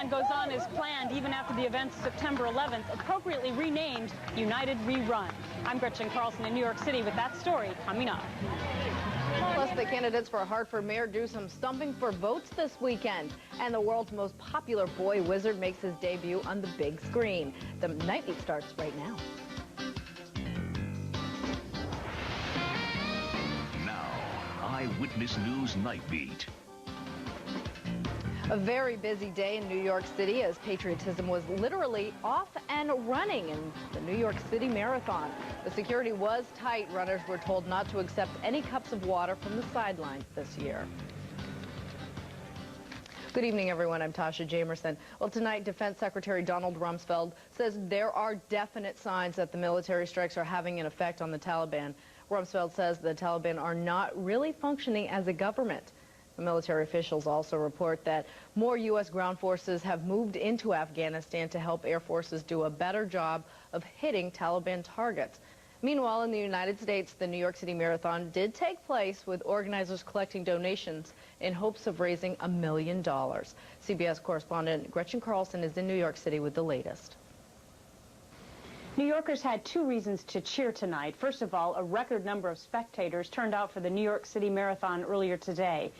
event goes on as planned, even after the event's September 11th, appropriately renamed United Rerun. I'm Gretchen Carlson in New York City with that story coming up. Plus, the candidates for Hartford mayor do some stumping for votes this weekend. And the world's most popular boy wizard makes his debut on the big screen. The NightBEAT starts right now. Now, Eyewitness News NightBEAT. A very busy day in New York City as patriotism was literally off and running in the New York City Marathon. The security was tight. Runners were told not to accept any cups of water from the sidelines this year. Good evening, everyone. I'm Tasha Jamerson. Well, tonight, Defense Secretary Donald Rumsfeld says there are definite signs that the military strikes are having an effect on the Taliban. Rumsfeld says the Taliban are not really functioning as a government. The military officials also report that more U.S. ground forces have moved into Afghanistan to help air forces do a better job of hitting Taliban targets. Meanwhile, in the United States, the New York City Marathon did take place with organizers collecting donations in hopes of raising $1 million. CBS correspondent Gretchen Carlson is in New York City with the latest. New Yorkers had two reasons to cheer tonight. First of all, a record number of spectators turned out for the New York City Marathon earlier today.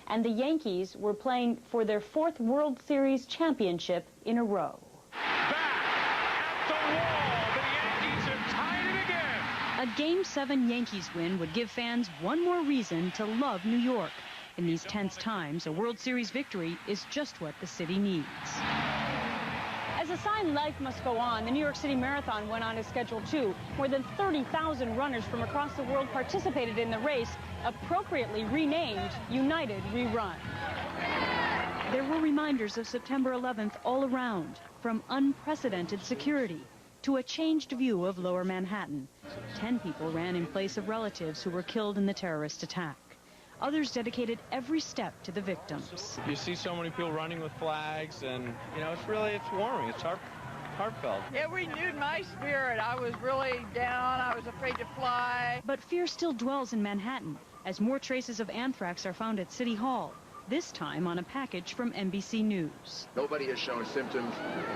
And the Yankees were playing for their 4th World Series championship in a row. Back at the wall, the Yankees have tied it again. A Game 7 Yankees win would give fans one more reason to love New York. In these tense times, a World Series victory is just what the city needs. As a sign life must go on, the New York City Marathon went on as scheduled too. More than 30,000 runners from across the world participated in the race, appropriately renamed United Rerun. There were reminders of September 11th all around, from unprecedented security to a changed view of Lower Manhattan. 10 people ran in place of relatives who were killed in the terrorist attack. Others dedicated every step to the victims. You see so many people running with flags, and, you know, it's warming. It's heartfelt. It renewed my spirit. I was really down. I was afraid to fly. But fear still dwells in Manhattan as more traces of anthrax are found at City Hall, this time on a package from NBC News. Nobody has shown symptoms.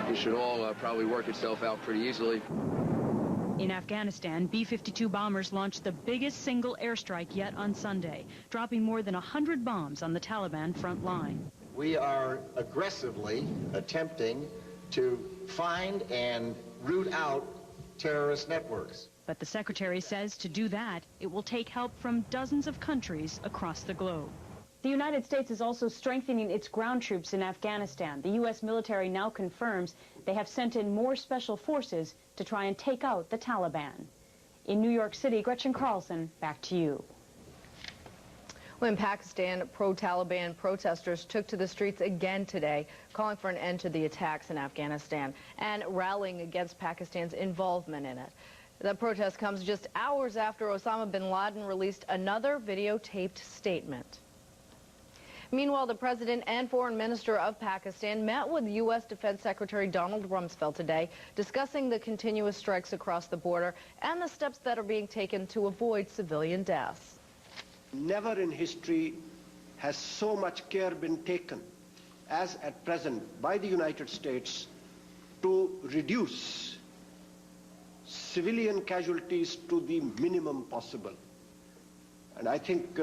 It should all probably work itself out pretty easily. In Afghanistan, B-52 bombers launched the biggest single airstrike yet on Sunday, dropping more than 100 bombs on the Taliban front line. We are aggressively attempting to find and root out terrorist networks. But the secretary says to do that, it will take help from dozens of countries across the globe. The United States is also strengthening its ground troops in Afghanistan. The U.S. military now confirms they have sent in more special forces to try and take out the Taliban. In New York City, Gretchen Carlson, back to you. Well, in Pakistan, pro-Taliban protesters took to the streets again today, calling for an end to the attacks in Afghanistan and rallying against Pakistan's involvement in it. The protest comes just hours after Osama bin Laden released another videotaped statement. Meanwhile, the president and foreign minister of Pakistan met with U.S. Defense Secretary Donald Rumsfeld today, discussing the continuous strikes across the border and the steps that are being taken to avoid civilian deaths. Never in history has so much care been taken as at present by the United States to reduce civilian casualties to the minimum possible. And I think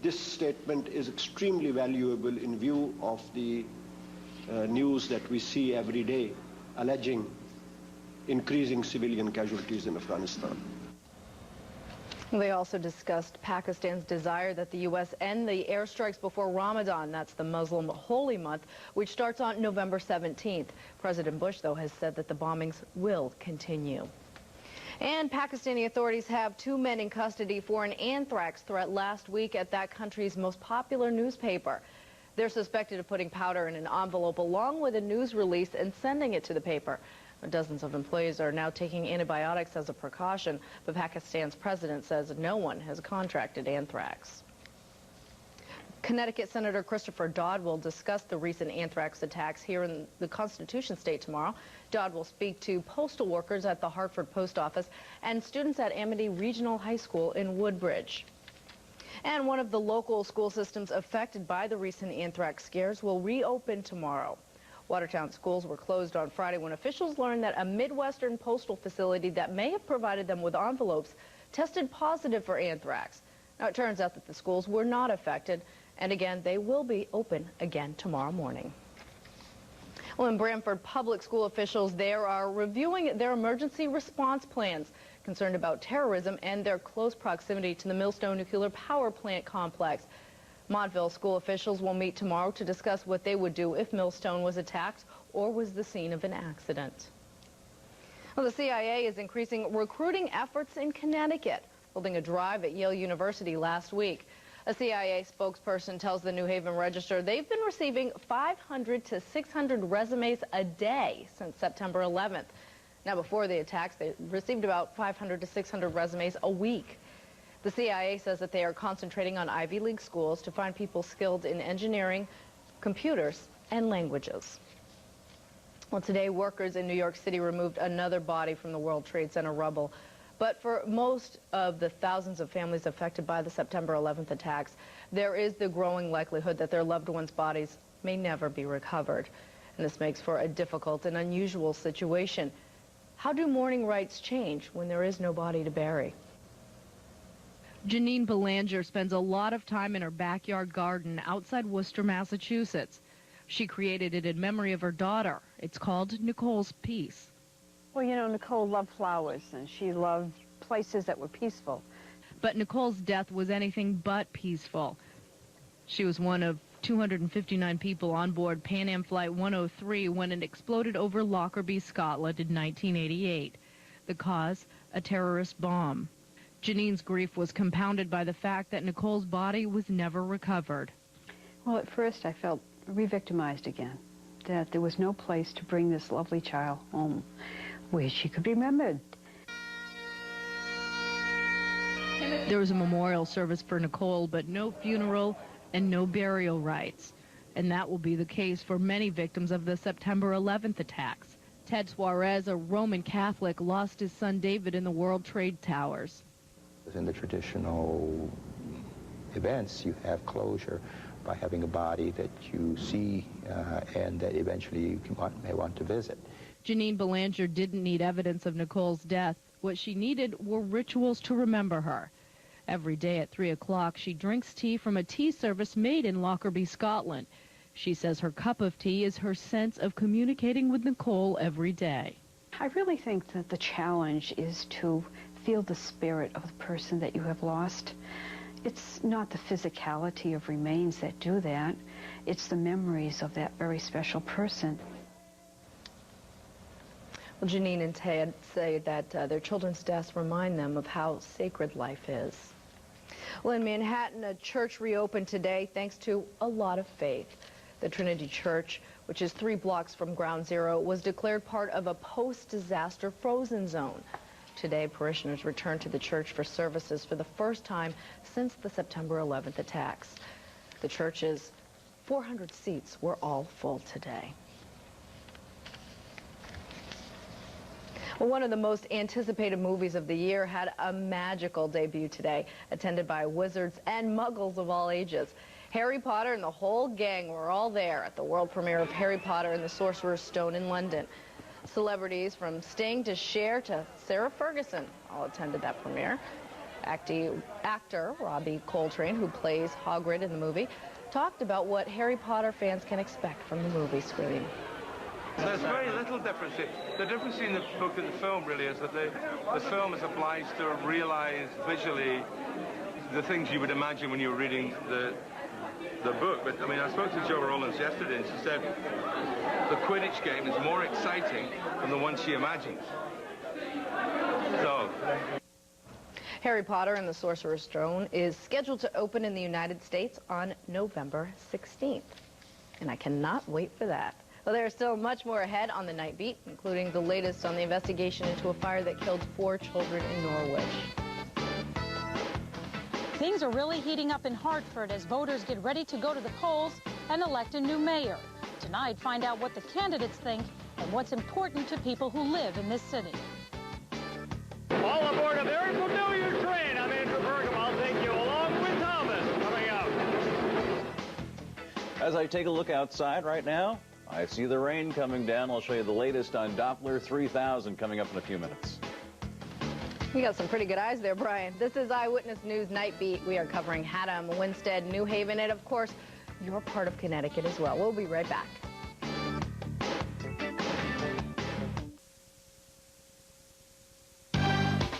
this statement is extremely valuable in view of the news that we see every day alleging increasing civilian casualties in Afghanistan. They also discussed Pakistan's desire that the U.S. end the airstrikes before Ramadan. That's the Muslim holy month, which starts on November 17th. President Bush, though, has said that the bombings will continue. And Pakistani authorities have 2 men in custody for an anthrax threat last week at that country's most popular newspaper. They're suspected of putting powder in an envelope along with a news release and sending it to the paper. Dozens of employees are now taking antibiotics as a precaution, but Pakistan's president says no one has contracted anthrax. Connecticut Senator Christopher Dodd will discuss the recent anthrax attacks here in the Constitution State tomorrow. Dodd will speak to postal workers at the Hartford Post Office and students at Amity Regional High School in Woodbridge. And one of the local school systems affected by the recent anthrax scares will reopen tomorrow. Watertown schools were closed on Friday when officials learned that a Midwestern postal facility that may have provided them with envelopes tested positive for anthrax. Now, it turns out that the schools were not affected, and again, they will be open again tomorrow morning. Well, in Brantford, public school officials there are reviewing their emergency response plans, concerned about terrorism and their close proximity to the Millstone nuclear power plant complex. Montville school officials will meet tomorrow to discuss what they would do if Millstone was attacked or was the scene of an accident. Well, the CIA is increasing recruiting efforts in Connecticut, holding a drive at Yale University last week. A CIA spokesperson tells the New Haven Register they've been receiving 500 to 600 resumes a day since September 11th. Now, before the attacks, they received about 500 to 600 resumes a week. The CIA says that they are concentrating on Ivy League schools to find people skilled in engineering, computers, and languages. Well, today, workers in New York City removed another body from the World Trade Center rubble. But for most of the thousands of families affected by the September 11th attacks, there is the growing likelihood that their loved ones' bodies may never be recovered. And this makes for a difficult and unusual situation. How do mourning rites change when there is no body to bury? Janine Belanger spends a lot of time in her backyard garden outside Worcester, Massachusetts. She created it in memory of her daughter. It's called Nicole's Peace. Well, you know, Nicole loved flowers, and she loved places that were peaceful. But Nicole's death was anything but peaceful. She was one of 259 people on board Pan Am Flight 103 when it exploded over Lockerbie, Scotland in 1988. The cause, a terrorist bomb. Janine's grief was compounded by the fact that Nicole's body was never recovered. Well, at first I felt re-victimized again, that there was no place to bring this lovely child home where she could be remembered. There was a memorial service for Nicole, but no funeral and no burial rites. And that will be the case for many victims of the September 11th attacks. Ted Suarez, a Roman Catholic, lost his son David in the World Trade Towers. In the traditional events, you have closure by having a body that you see and that eventually you may want to visit. Janine Belanger didn't need evidence of Nicole's death. What she needed were rituals to remember her. Every day at 3 o'clock, she drinks tea from a tea service made in Lockerbie, Scotland. She says her cup of tea is her sense of communicating with Nicole every day. I really think that the challenge is to feel the spirit of the person that you have lost. It's not the physicality of remains that do that. It's the memories of that very special person. Well, Janine and Ted say that their children's deaths remind them of how sacred life is. Well, in Manhattan, a church reopened today thanks to a lot of faith. The Trinity Church, which is 3 blocks from Ground Zero, was declared part of a post-disaster frozen zone. Today, parishioners returned to the church for services for the first time since the September 11th attacks. The church's 400 seats were all full today. Well, one of the most anticipated movies of the year had a magical debut today, attended by wizards and muggles of all ages. Harry Potter and the whole gang were all there at the world premiere of Harry Potter and the Sorcerer's Stone in London. Celebrities from Sting to Cher to Sarah Ferguson all attended that premiere. Actor Robbie Coltrane, who plays Hagrid in the movie, talked about what Harry Potter fans can expect from the movie screen. There's very little difference. The difference between the book and the film really is that the film is obliged to realize visually the things you would imagine when you were reading the book. But I mean, I spoke to Jo Rollins yesterday and she said the Quidditch game is more exciting than the one she imagines. So Harry Potter and the Sorcerer's Stone is scheduled to open in the United States on November 16th. And I cannot wait for that. Well, there's still much more ahead on the Night Beat, including the latest on the investigation into a fire that killed 4 children in Norwich. Things are really heating up in Hartford as voters get ready to go to the polls and elect a new mayor. Tonight, find out what the candidates think and what's important to people who live in this city. All aboard a very familiar train. I'm Andrew Bergam. I'll take you along with Thomas. As I take a look outside right now, I see the rain coming down. I'll show you the latest on Doppler 3000 coming up in a few minutes. You got some pretty good eyes there, Brian. This is Eyewitness News Night Beat. We are covering Haddam, Winstead, New Haven, and of course, you're part of Connecticut as well. We'll be right back.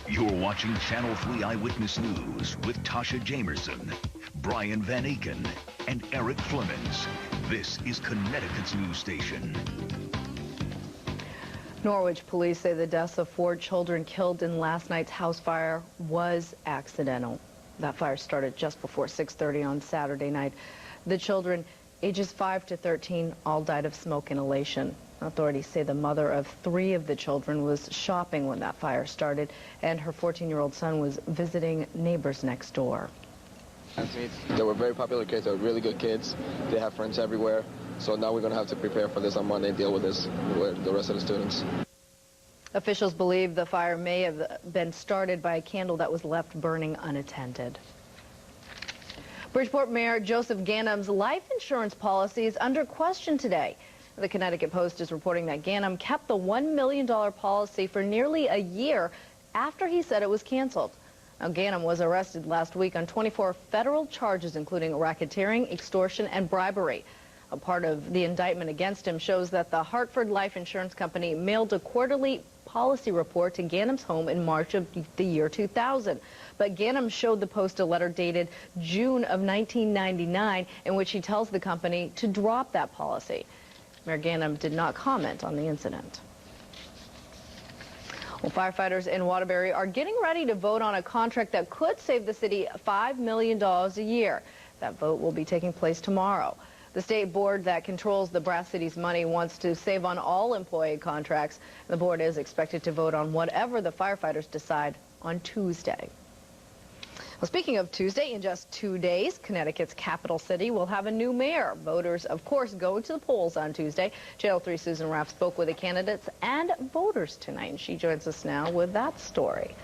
You're watching Channel 3 Eyewitness News with Tasha Jamerson, Brian Van Aken, and Eric Flemings. This is Connecticut's news station. Norwich police say the deaths of 4 children killed in last night's house fire was accidental. That fire started just before 6:30 on Saturday night. The children, ages 5 to 13, all died of smoke inhalation. Authorities say the mother of 3 of the children was shopping when that fire started, and her 14-year-old son was visiting neighbors next door. They were very popular kids. They were really good kids. They have friends everywhere. So now we're going to have to prepare for this on Monday and deal with this with the rest of the students. Officials believe the fire may have been started by a candle that was left burning unattended. Bridgeport Mayor Joseph Ganem's life insurance policy is under question today. The Connecticut Post is reporting that Ganem kept the $1 million policy for nearly a year after he said it was canceled. Now, Ganem was arrested last week on 24 federal charges, including racketeering, extortion, and bribery. A part of the indictment against him shows that the Hartford Life Insurance Company mailed a quarterly policy report to Ganem's home in March of the year 2000. But Ganem showed the Post a letter dated June of 1999 in which he tells the company to drop that policy. Mayor Ganem did not comment on the incident. Well, firefighters in Waterbury are getting ready to vote on a contract that could save the city $5 million a year. That vote will be taking place tomorrow. The state board that controls the Brass City's money wants to save on all employee contracts. The board is expected to vote on whatever the firefighters decide on Tuesday. Well, speaking of Tuesday, in just 2 days, Connecticut's capital city will have a new mayor. Voters, of course, go to the polls on Tuesday. Channel 3 Susan Raff spoke with the candidates and voters tonight, and she joins us now with that story.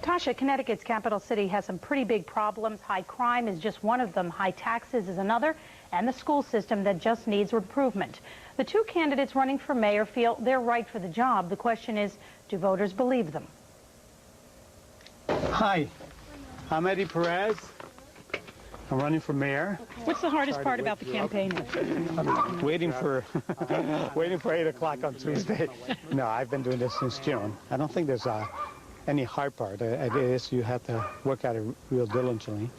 Tasha, Connecticut's capital city has some pretty big problems. High crime is just one of them. High taxes is another, and the school system that just needs improvement. The 2 candidates running for mayor feel they're right for the job. The question is, do voters believe them? Hi. I'm Eddie Perez. I'm running for mayor. What's the hardest part about the campaign? I'm waiting for 8 o'clock on Tuesday. No, I've been doing this since June. I don't think there's any hard part. It is you have to work at it real diligently.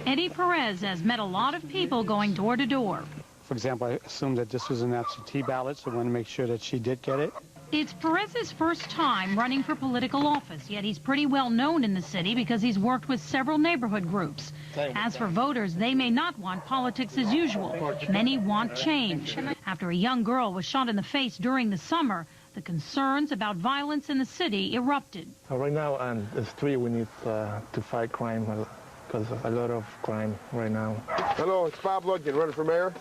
Eddie Perez has met a lot of people going door to door. For example, I assumed that this was an absentee ballot, so I want to make sure that she did get it. It's Perez's first time running for political office, yet he's pretty well known in the city because he's worked with several neighborhood groups. As for voters, they may not want politics as usual. Many want change. After a young girl was shot in the face during the summer, the concerns about violence in the city erupted. Right now, as 3, we need to fight crime because a lot of crime right now. Hello, it's Bob Ludgate, running for mayor.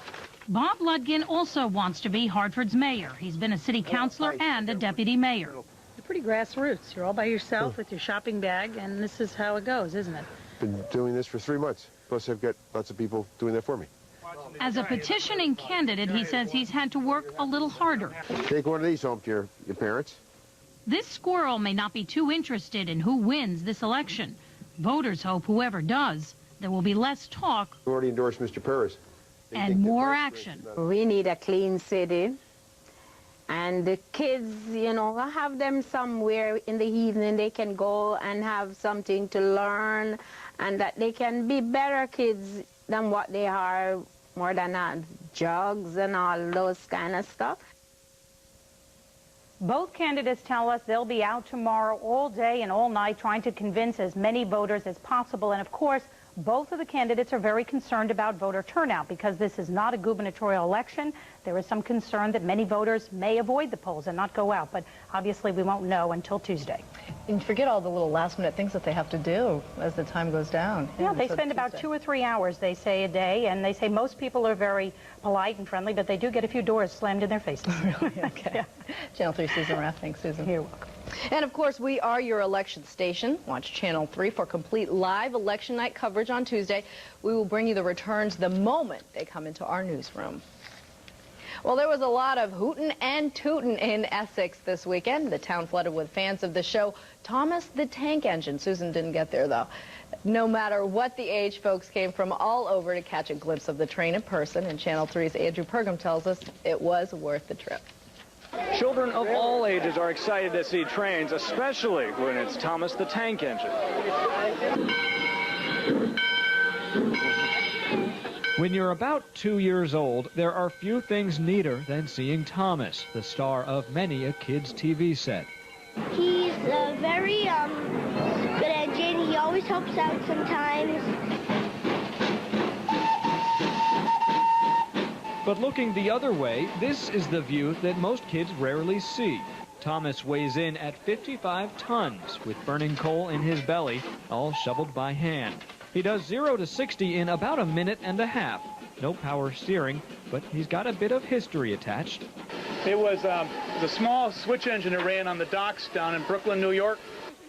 Bob Ludgate also wants to be Hartford's mayor. He's been a city councilor and a deputy mayor. You're pretty grassroots. You're all by yourself with your shopping bag, and this is how it goes, isn't it? Been doing this for 3 months. Plus, I've got lots of people doing that for me. As a petitioning candidate, he says he's had to work a little harder. Take one of these home to your parents. This squirrel may not be too interested in who wins this election. Voters hope whoever does, there will be less talk. You already endorsed Mr. Perez. And more action. We need a clean city. And the kids, you know, have them somewhere in the evening they can go and have something to learn, and that they can be better kids than what they are, more than drugs and all those kind of stuff. Both candidates tell us they'll be out tomorrow all day and all night trying to convince as many voters as possible. And of course, both of the candidates are very concerned about voter turnout because this is not a gubernatorial election. There is some concern that many voters may avoid the polls and not go out, but obviously we won't know until Tuesday. And forget all the little last-minute things that they have to do as the time goes down. Yeah, they spend about 2 or 3 hours, they say, a day, and they say most people are very polite and friendly, but they do get a few doors slammed in their faces. Really? Okay. Yeah. Channel 3 Susan Raff. Thanks, Susan. You're welcome. And of course, we are your election station. Watch Channel 3 for complete live election night coverage on Tuesday. We will bring you the returns the moment they come into our newsroom. Well, there was a lot of hootin' and tootin' in Essex this weekend. The town flooded with fans of the show Thomas the Tank Engine. Susan didn't get there, though. No matter what the age, folks came from all over to catch a glimpse of the train in person. And Channel 3's Andrew Pergam tells us it was worth the trip. Children of all ages are excited to see trains, especially when it's Thomas the Tank Engine. When you're about 2 years old, there are few things neater than seeing Thomas, the star of many a kid's TV set. He's a very good engine. He always helps out sometimes. But looking the other way, this is the view that most kids rarely see. Thomas weighs in at 55 tons, with burning coal in his belly, all shoveled by hand. He does 0 to 60 in about a minute and a half. No power steering, but he's got a bit of history attached. It was a small switch engine that ran on the docks down in Brooklyn, New York.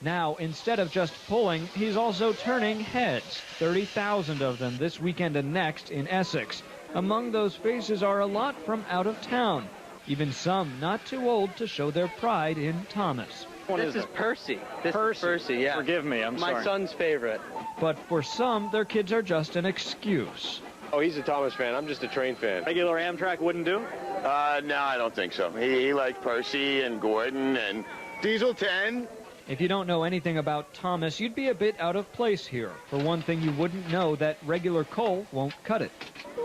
Now, instead of just pulling, he's also turning heads, 30,000 of them this weekend and next in Essex. Among those faces are a lot from out of town, even some not too old to show their pride in Thomas. This is Percy. This is Percy, yeah. Forgive me, I'm sorry. My son's favorite. But for some, their kids are just an excuse. Oh, he's a Thomas fan. I'm just a train fan. Regular Amtrak wouldn't do? No, I don't think so. He liked Percy and Gordon and Diesel 10. If you don't know anything about Thomas, you'd be a bit out of place here. For one thing, you wouldn't know that regular coal won't cut it.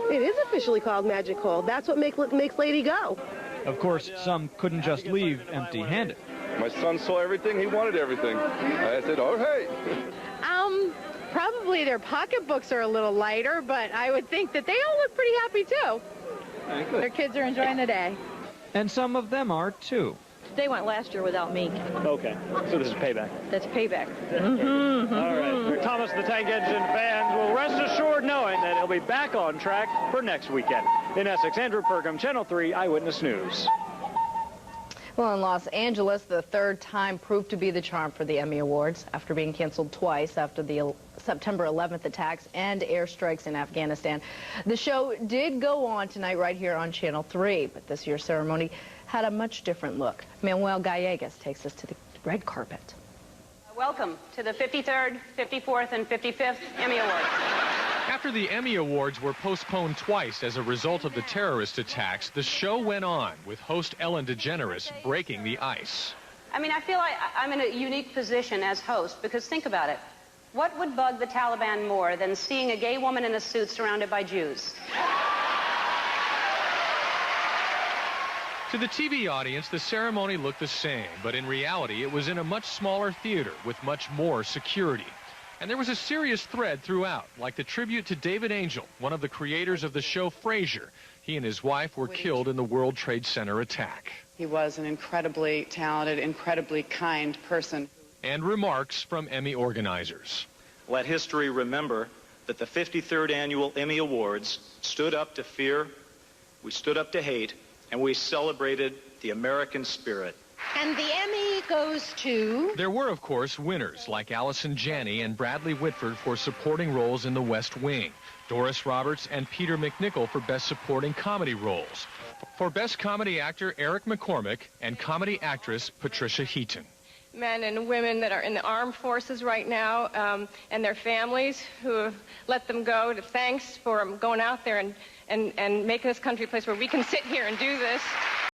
It is officially called magic coal. That's what makes Lady go. Of course, some couldn't just leave empty-handed. My son saw everything. He wanted everything. I said, oh, hey. Probably their pocketbooks are a little lighter, but I would think that they all look pretty happy, too. Their kids are enjoying the day. And some of them are, too. They went last year without me. Okay, so this is payback. That's payback. All right, Thomas the Tank Engine fans will rest assured knowing that he'll be back on track for next weekend. In Essex, Andrew Pergam, Channel 3 Eyewitness News. Well, in Los Angeles, the third time proved to be the charm for the Emmy Awards after being canceled twice after the September 11th attacks and airstrikes in Afghanistan. The show did go on tonight right here on Channel 3, but this year's ceremony had a much different look. Manuel Gallegos takes us to the red carpet. Welcome to the 53rd, 54th, and 55th Emmy Awards. After the Emmy Awards were postponed twice as a result of the terrorist attacks, the show went on, with host Ellen DeGeneres breaking the ice. I mean, I feel like I'm in a unique position as host, because think about it. What would bug the Taliban more than seeing a gay woman in a suit surrounded by Jews? To the TV audience, the ceremony looked the same, but in reality, it was in a much smaller theater with much more security. And there was a serious thread throughout, like the tribute to David Angel, one of the creators of the show Frasier. He and his wife were killed in the World Trade Center attack. He was an incredibly talented, incredibly kind person. And remarks from Emmy organizers. Let history remember that the 53rd Annual Emmy Awards stood up to fear, we stood up to hate, and we celebrated the American spirit. And the Emmy goes to... There were, of course, winners like Allison Janney and Bradley Whitford for supporting roles in The West Wing, Doris Roberts and Peter McNichol for Best Supporting Comedy roles, for Best Comedy Actor Eric McCormick and Comedy Actress Patricia Heaton. Men and women that are in the armed forces right now and their families who have let them go. Thanks for going out there and making this country a place where we can sit here and do this.